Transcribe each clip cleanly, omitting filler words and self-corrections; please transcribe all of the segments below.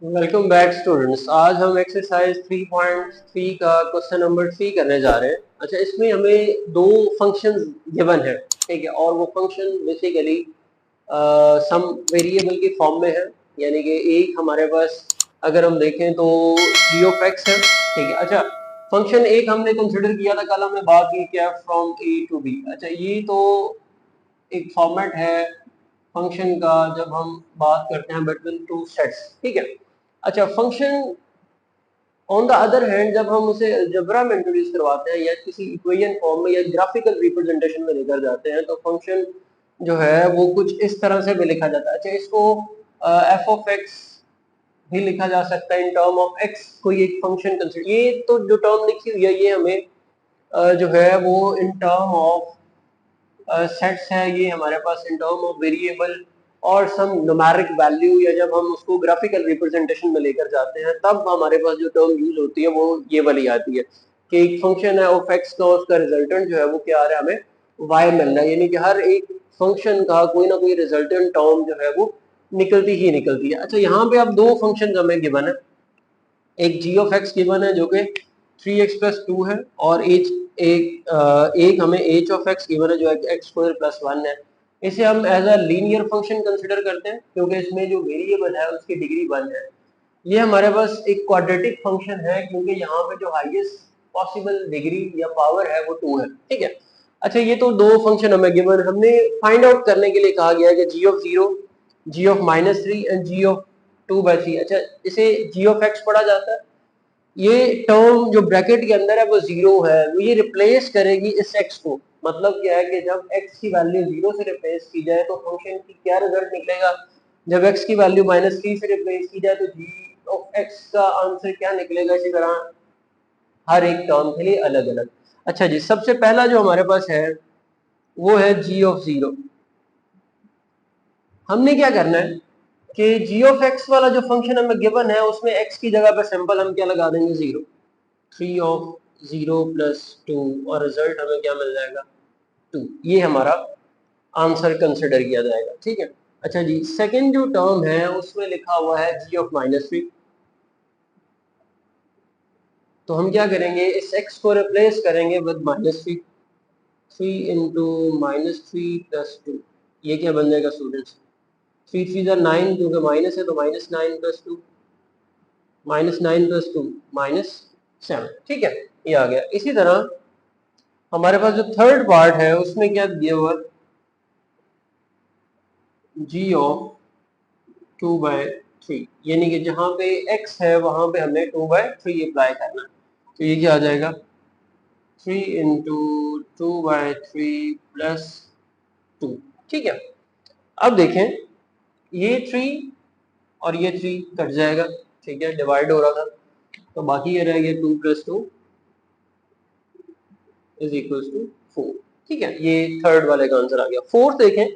Welcome back students. आज हम exercise 3.3 का क्वेश्चन नंबर 3 करने जा रहे हैं। अच्छा, इसमें हमें दो फंक्शंस गिवन है, ठीक है, और वो फंक्शन बेसिकली सम वेरिएबल के फॉर्म में है। यानी कि एक हमारे पास अगर हम देखें तो जी ऑफ एक्स है, ठीक है। अच्छा, फंक्शन एक हमने कंसिडर किया था, कल हमने बात की क्या, फ्रॉम ए टू बी। अच्छा, ये तो एक फॉर्मेट है फंक्शन का जब हम बात करते हैं बिटवीन टू सेट्स, ठीक है। अच्छा, function on the other hand जब हम उसे अलजेब्रा में इंट्रोड्यूस करवाते हैं या किसी इक्वेशन फॉर्म में या ग्राफिकल रिप्रेजेंटेशन में लेकर जाते हैं तो फंक्शन जो है वो कुछ इस तरह से भी लिखा जाता है। अच्छा, इसको एफ ऑफ एक्स भी लिखा जा सकता है इन टर्म ऑफ एक्स। कोई एक फंक्शन कंसिडर, ये तो जो टर्म लिखी हुई है ये हमें जो है वो इन टर्म ऑफ सेट्स है, ये हमारे पास इन टर्म ऑफ वेरिएबल और सम न्यूमेरिक वैल्यू, या जब हम उसको ग्राफिकल रिप्रेजेंटेशन में लेकर जाते हैं तब हमारे पास जो टर्म यूज होती है वो ये वाली आती है कि एक फंक्शन है ऑफ एक्स का, उसका रिजल्टेंट जो है वो क्या आ रहा है, हमें वाई मिल रहा है। यानी कि हर एक फंक्शन का कोई ना कोई रिजल्टेंट टर्म जो है वो निकलती ही निकलती है। अच्छा, यहाँ पे अब दो फंक्शन हमें गिवन है। एक जी ऑफ एक्स गिवन है जो कि 3x+2 है, और एक हमें एच ऑफ एक्स गिवन है जो x² + 1 है। इसे हम as a linear function consider करते हैं क्योंकि इसमें जो वेरिएबल है उसकी डिग्री 1 है। ये हमारे पास एक क्वाड्रेटिक फंक्शन है क्योंकि यहाँ पे जो हाईएस्ट पॉसिबल डिग्री या पावर है वो 2 है, ठीक है। अच्छा, ये तो दो फंक्शन हमें गिवन, हमने फाइंड आउट करने के लिए कहा गया है कि g of 0, g of -3 and g of 2/3। अच्छा, इसे जी ऑफ एक्स पढ़ा जाता है। ये टर्म जो ब्रैकेट के अंदर है वो 0 है, वो ये रिप्लेस करेगी इस एक्स को। मतलब क्या है कि जब एक्स की वैल्यू 0 से रिप्लेस की जाए तो फंक्शन की क्या रिजल्ट निकलेगा। जब एक्स की वैल्यू -3 से रिप्लेस की जाए तो जी ऑफ एक्स का आंसर क्या निकलेगा। इसी तरह हर एक टर्म के लिए अलग अलग। अच्छा जी, सबसे पहला जो हमारे पास है वो है जी ऑफ 0। हमने क्या करना है कि जी ऑफ एक्स वाला जो फंक्शन हमें गिवन है उसमें एक्स की जगह पर सिंपल हम क्या लगा देंगे, 0। 3 of 0 + 2 और रिजल्ट हमें क्या मिल जाएगा, 2। ये हमारा आंसर कंसिडर किया जाएगा, ठीक है। अच्छा जी, सेकंड जो टर्म है उसमें लिखा हुआ है जी ऑफ -3। तो हम क्या करेंगे, इस x को रिप्लेस करेंगे विद -3। 3 × -3 + 2, ये क्या बन जाएगा स्टूडेंट्स, 3 × 3 = 9, क्योंकि माइनस है तो -9 + 2, -9 + 2 -7, ठीक है। ये आ गया। इसी तरह हमारे पास जो थर्ड पार्ट है उसमें क्या दिया हुआ, जी ऑफ 2/3। यानी कि जहां पे x है वहां पे हमें 2/3 अप्लाई करना है। तो ये क्या आ जाएगा, 3 × 2/3 + 2, ठीक है। अब देखें, ये 3 और ये 3 कट जाएगा, ठीक है, डिवाइड हो रहा था, तो बाकी ये रह गया 2 + 2 = 4, ठीक है। ये थर्ड वाले का आंसर आ गया। फोर्थ देखें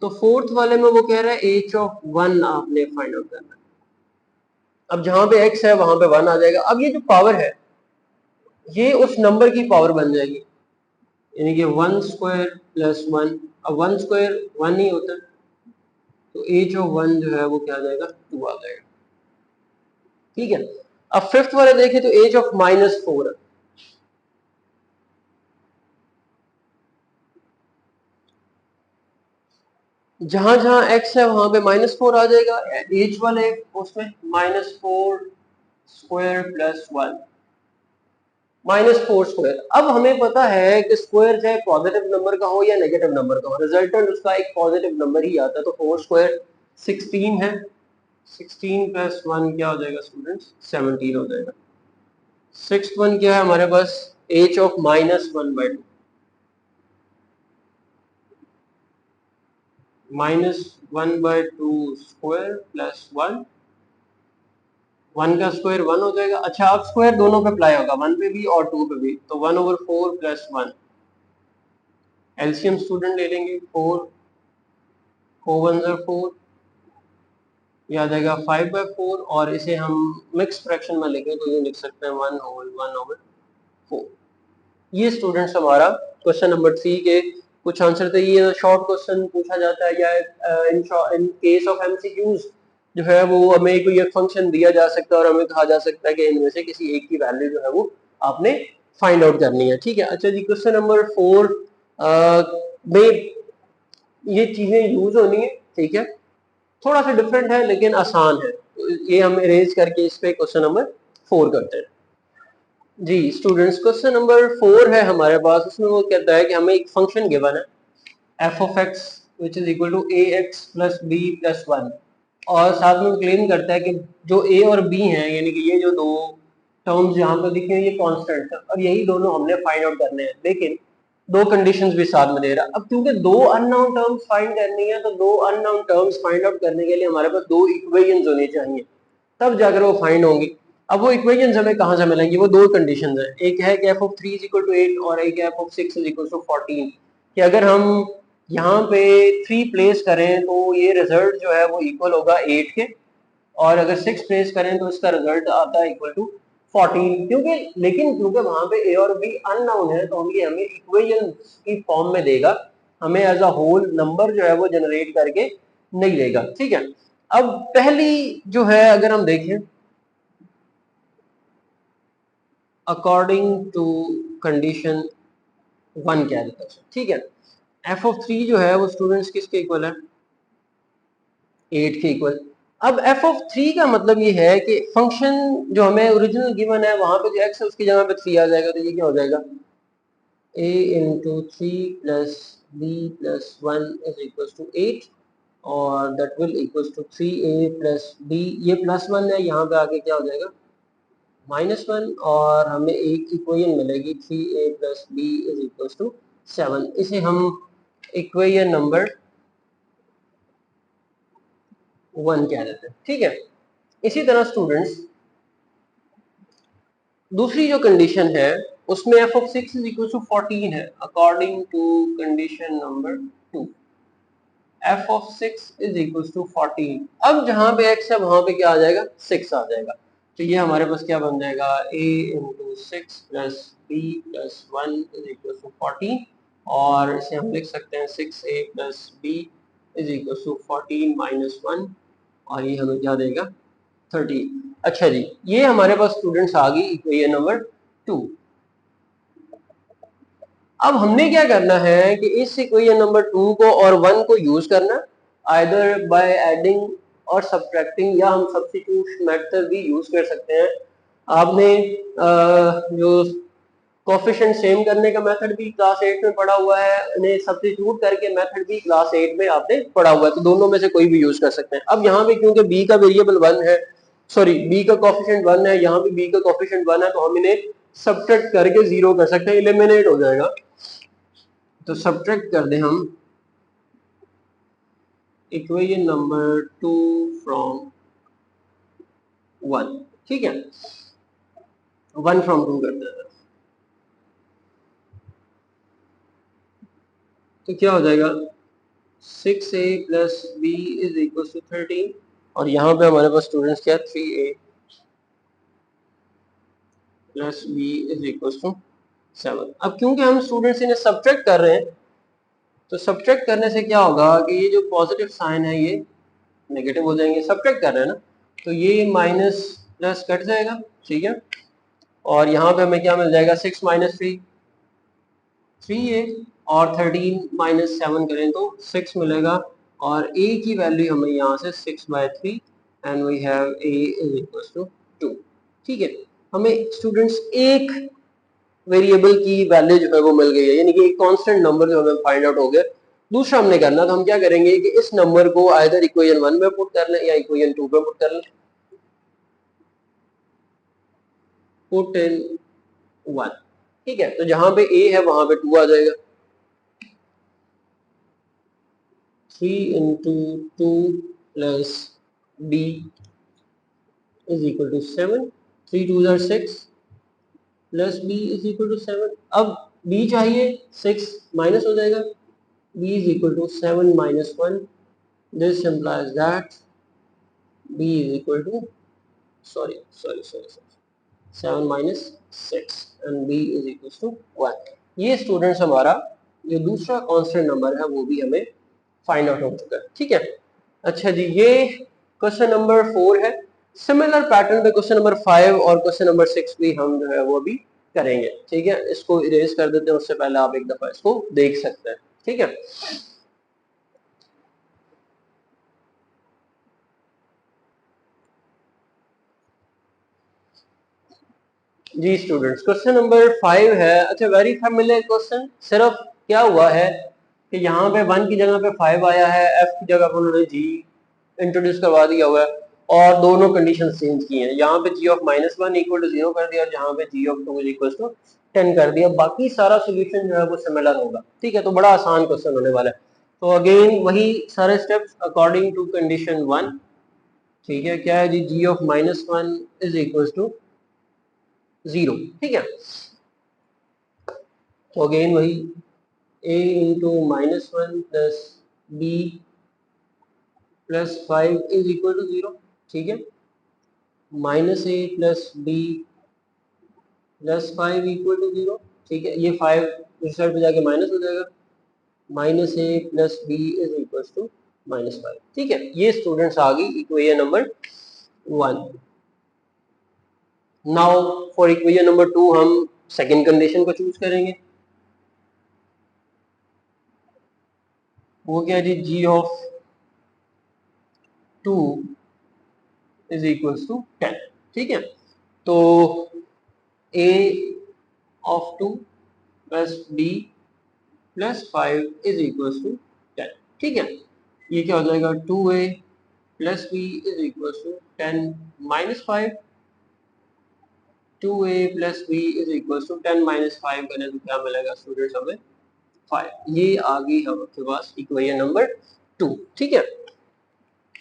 तो फोर्थ वाले में वो कह रहा है एच ऑफ 1 आपने फाइंड आउट करना है। अब जहां पे x है वहां पे 1 आ जाएगा। अब ये जो पावर है ये उस नंबर की पावर बन जाएगी, यानी कि 1² + 1। अब 1² 1 ही होता है, तो एच ऑफ 1 जो है वो क्या आ जाएगा, 2 आ जाएगा, ठीक है। अब फिफ्थ वाले देखें तो एच ऑफ -4 है। जहां जहां x है वहां पे -4 आ जाएगा। एच वाले उसमें -4² + 1, -4²। अब हमें पता है कि स्क्वायर चाहे पॉजिटिव नंबर का हो या नेगेटिव नंबर का हो, रिजल्टेंट उसका एक पॉजिटिव नंबर ही आता है। तो 4² 16 है, 16 + 1 क्या हो जाएगा स्टूडेंट्स, 17 हो जाएगा। सिक्स्थ वन क्या है हमारे पास, एच ऑफ -1/2, -1/2² + 1, 1 का स्क्वायर 1 हो जाएगा। अच्छा, अब स्क्वायर दोनों पे अप्लाई होगा, 1 पे भी और 2 पे भी, तो 1/4 + 1। एलसीएम स्टूडेंट ले लेंगे, 4 4 1 4, ये आ जाएगा 5/4, और इसे हम मिक्स फ्रैक्शन में लिखें तो ये लिख सकते हैं 1/4। ये स्टूडेंट्स हमारा क्वेश्चन नंबर 3 के कुछ आंसर थे। ये शॉर्ट क्वेश्चन पूछा जाता है या इन केस ऑफ एमसीक्यूज जो है वो हमें कोई एक फंक्शन दिया जा सकता है और हमें कहा जा सकता है कि इनमें से किसी एक की वैल्यू जो है वो आपने फाइंड आउट करनी है। ठीक है, अच्छा जी, क्वेश्चन नंबर 4 में ये चीजें यूज होनी है। ठीक है, थोड़ा सा डिफरेंट है लेकिन आसान है, तो ये हम अरेंज करके इस पे क्वेश्चन नंबर 4 करते हैं। जी स्टूडेंट्स, क्वेश्चन नंबर 4 है हमारे पास, उसमें वो कहता है कि हमें एक फंक्शन गिवन है f of x which is equal to ax plus b plus 1, और साथ में क्लेम करता है कि जो a और b हैं, यानी कि ये जो दो टर्म्स यहाँ पे दिखे हैं ये कांस्टेंट है और यही दोनों हमने फाइंड आउट करने हैं, लेकिन दो कंडीशंस भी साथ में दे रहा है। अब क्योंकि दो अननोन टर्म्स फाइंड करनी है, तो दो अननोन टर्म्स फाइंड आउट करने के लिए हमारे पास दो इक्वेशंस होनी चाहिए, तब जाकर वो फाइंड होंगी। अब वो इक्वेशंस हमें कहाँ से मिलेंगी? वो दो कंडीशंस हैं, एक है कि f of 3 is equal to 8 और एक है f of 6 is equal to 14, कि अगर हम यहाँ पे 3 प्लेस करें तो ये रिजल्ट जो है वो इक्वल होगा 8 के, और अगर 6 प्लेस करें तो इसका रिजल्ट आता है इक्वल टू 14। क्योंकि वहां पे a और b अननोन है, तो ये हमें इक्वेशन की फॉर्म में देगा, हमें एज अ होल नंबर जो है वो जनरेट करके नहीं देगा। ठीक है, अब पहली जो है अगर हम देखें अकॉर्डिंग टू कंडीशन 1 क्या रहता है। ठीक है, f of 3 जो है वो स्टूडेंट्स किसके इक्वल है? 8 के इक्वल। अब f of 3 का मतलब ये है कि फंक्शन जो हमें ओरिजिनल गिवन है वहां पे जो x है उसकी जगह पे 3 आ जाएगा, तो ये क्या हो जाएगा? a into 3 plus b plus 1 is equals to 8, और that will equals to 3a plus b, ये प्लस 1 है, यहाँ पे आके क्या हो जाएगा? -1, और हमें एक इक्वेशन मिलेगी 3a plus b is equals to 7। इसे हम इक्वेशन नंबर 1 कह देते हैं। ठीक है, इसी तरह स्टूडेंट्स दूसरी जो कंडीशन है उसमें f of 6 is equal to 14 है, according to condition number 2 f of 6 is equal to 14। अब जहां पे x है वहां पे क्या आ जाएगा? 6 आ जाएगा, तो ये हमारे पास क्या बन जाएगा? a into 6 plus b plus 1 is equal to 14, और इसे हम लिख सकते हैं 6a plus b is equal to 14 minus 1, और ये हमें क्या देगा? 30। अच्छा जी, ये हमारे पास स्टूडेंट्स आ गई इक्वेशन नंबर 2। अब हमने क्या करना है कि इस इक्वेशन नंबर 2 को और 1 को यूज करना, आइदर बाय एडिंग और सब्ट्रैक्टिंग, या हम सब्स्टिट्यूट मेथड भी यूज कर सकते हैं। आपने जो कोफिशिएंट सेम करने का मेथड भी क्लास 8 में पढ़ा हुआ है, इन्हें सब्स्टिट्यूट करके मेथड भी क्लास 8 में आपने पढ़ा हुआ है, तो दोनों में से कोई भी यूज कर सकते हैं। अब यहाँ पे क्योंकि b का वेरिएबल 1 है, सॉरी b का कोफिशिएंट 1 है, यहाँ पे b का कोफिशिएंट 1 है, तो हम इन्हें सब्ट्रैक्ट करके 0 कर सकते हैं, एलिमिनेट हो जाएगा। तो सब्ट्रैक्ट कर दें हम इक्वेशन नंबर 2 फ्रॉम 1। ठीक है, 1 फ्रॉम 2 करते हैं, तो क्या हो जाएगा? 6a plus b is equals to 13, और यहाँ पे हमारे पास स्टूडेंट्स क्या? 3a plus b is equals to 7। अब क्योंकि हम स्टूडेंट्स इन्हें सब्ट्रैक्ट कर रहे हैं, तो सब्ट्रैक्ट करने से क्या होगा कि ये जो पॉजिटिव साइन है ये नेगेटिव हो जाएंगे, सब्ट्रैक्ट कर रहे हैं ना, तो ये माइनस प्लस कट जाएगा। ठीक है, और यहाँ पे हमें क्या मिल जाएगा? 6 माइनस 3 3a, और 13 माइनस 7 करें तो 6 मिलेगा, और a की वैल्यू हमें यहाँ से 6/3 and we have a is equal to 2। ठीक है, हमें स्टूडेंट्स एक वेरिएबल की वैल्यू जो है वो मिल गई है, यानी कि एक कांस्टेंट नंबर जो हमें फाइंड आउट हो गया। दूसरा हमने करना, तो हम क्या करेंगे कि इस नंबर को आइदर इक्वेशन 1 में पुट कर लें या इक्वेशन 2 में पुट कर लें। Put in 1। ठीक है, तो जहां पे a है वहां पे 2 आ जाएगा। 3 into 2 plus b is equal to 7। 3 2s are 6 plus b is equal to 7। अब b चाहिए, 6 माइनस हो जाएगा, b is equal to 7 minus 1। This implies that b is equal to sorry 7 minus 6 and b is equal to 1। ये students हमारा जो दूसरा constant number है वो भी हमें फाइंड आउट हो चुका है। ठीक है, अच्छा जी, ये क्वेश्चन नंबर 4 है। सिमिलर पैटर्न पे क्वेश्चन नंबर 5 और क्वेश्चन नंबर 6 भी हम जो है वो भी करेंगे। ठीक है, इसको इरेज कर देते हैं, उससे पहले आप एक दफा इसको देख सकते हैं। ठीक है, जी स्टूडेंट्स, क्वेश्चन नंबर 5 है। अच्छा, वेरी फेमिलियर क्वेश्चन। सिर्फ क्या हुआ है कि यहाँ पे 1 की जगह पे 5 आया है, f की जगह पे उन्होंने g इंट्रोड्यूस करवा दिया हुआ है और दोनों कंडीशन चेंज की हैं। यहाँ पे g ऑफ -1 इक्वल टू 0 कर दिया और यहाँ पे g ऑफ 2 इक्वल टू 10 कर दिया। बाकी सारा सोल्यूशन जो है वो सिमिलर होगा। ठीक है, तो बड़ा आसान क्वेश्चन होने वाला है। तो अगेन वही सारे स्टेप्स अकॉर्डिंग टू कंडीशन 1। ठीक है, क्या है जी, g of -1 is equal to 0। ठीक है, तो अगेन वही a into -1 plus b plus 5 is equal to 0। ठीक है, -a plus b plus 5 equal to 0। ठीक है, ये 5 इस साइड पे जाके माइनस हो जाएगा, -a plus b is equal to -5। ठीक है, ये स्टूडेंट्स आ गई equation number 1। Now for equation number 2 हम सेकंड कंडीशन को चूज करेंगे। वो क्या है जी, g of 2 is equal to 10। ठीक है, तो a of 2 plus b plus 5 is equal to 10। ठीक है, ये क्या हो जाएगा, 2a plus b is equal to 10 minus 5। 2a plus b is equal to 10 minus 5 करें तो क्या मिलेगा स्टूडेंट्स हमें, 5। ये आ गई आपके पास इक्वेशन नंबर 2। ठीक है,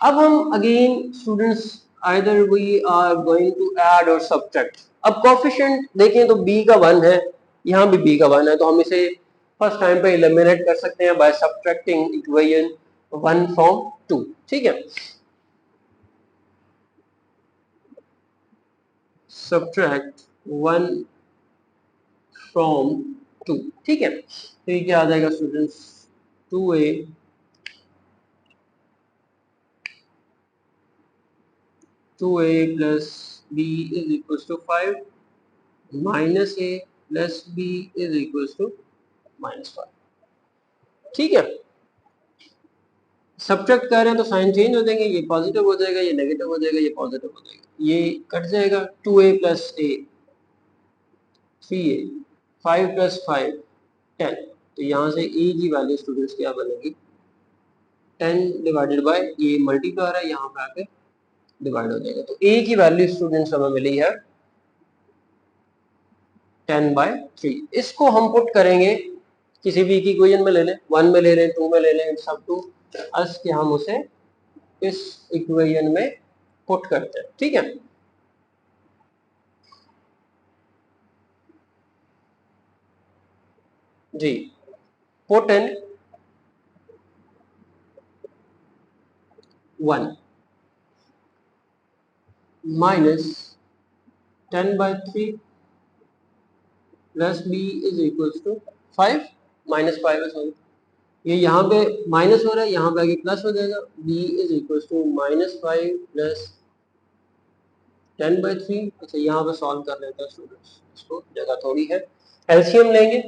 अब हम again students either we are going to add और सब्ट्रैक्ट। अब कोफिशिएंट देखें तो b का 1 है, यहाँ भी b का 1 है, तो हम इसे फर्स्ट टाइम पे एलिमिनेट कर सकते हैं बाय सब्ट्रैक्टिंग इक्वेशन 1 फ्रॉम 2। ठीक है, सब्ट्रैक्ट 1 फ्रॉम 2। ठीक है, तो ये क्या आ जाएगा students, 2a plus b is equal to 5 minus a plus b is equal to -5। ठीक है, सब्ट्रैक्ट कर रहे हैं तो साइन चेंज हो जाएंगे, ये पॉजिटिव हो जाएगा, ये नेगेटिव हो जाएगा, ये पॉजिटिव हो जाएगा, ये कट जाएगा। 2a plus a 3a, 5 plus 5 10। तो यहाँ से a की वैल्यू स्टूडेंट्स क्या बनेगी, 10 डिवाइडेड बाय, ये मल्टीप्लायर है, यहाँ पे आके डिवाइड हो जाएगा। तो a की वैल्यू स्टूडेंट्स हमें मिली है 10/3। इसको हम पुट करेंगे किसी भी इक्वेशन में ले लें, 1 में ले लें, 2 में ले लें, इट्स अप टू अस कि हम उसे इस इक्वेशन में पुट करते हैं। ठीक है, जी, put in 1 minus 10/3 plus b is equal to 5 -5 है, सॉरी, ये यहाँ पे माइनस हो रहा है, यहाँ पे आगे प्लस हो जाएगा, b is equal to -5 plus 10/3। अच्छा, यहाँ पे सॉल्व कर लेते हैं स्टूडेंट्स, इसको जगह थोड़ी है, एलसीएम लेंगे।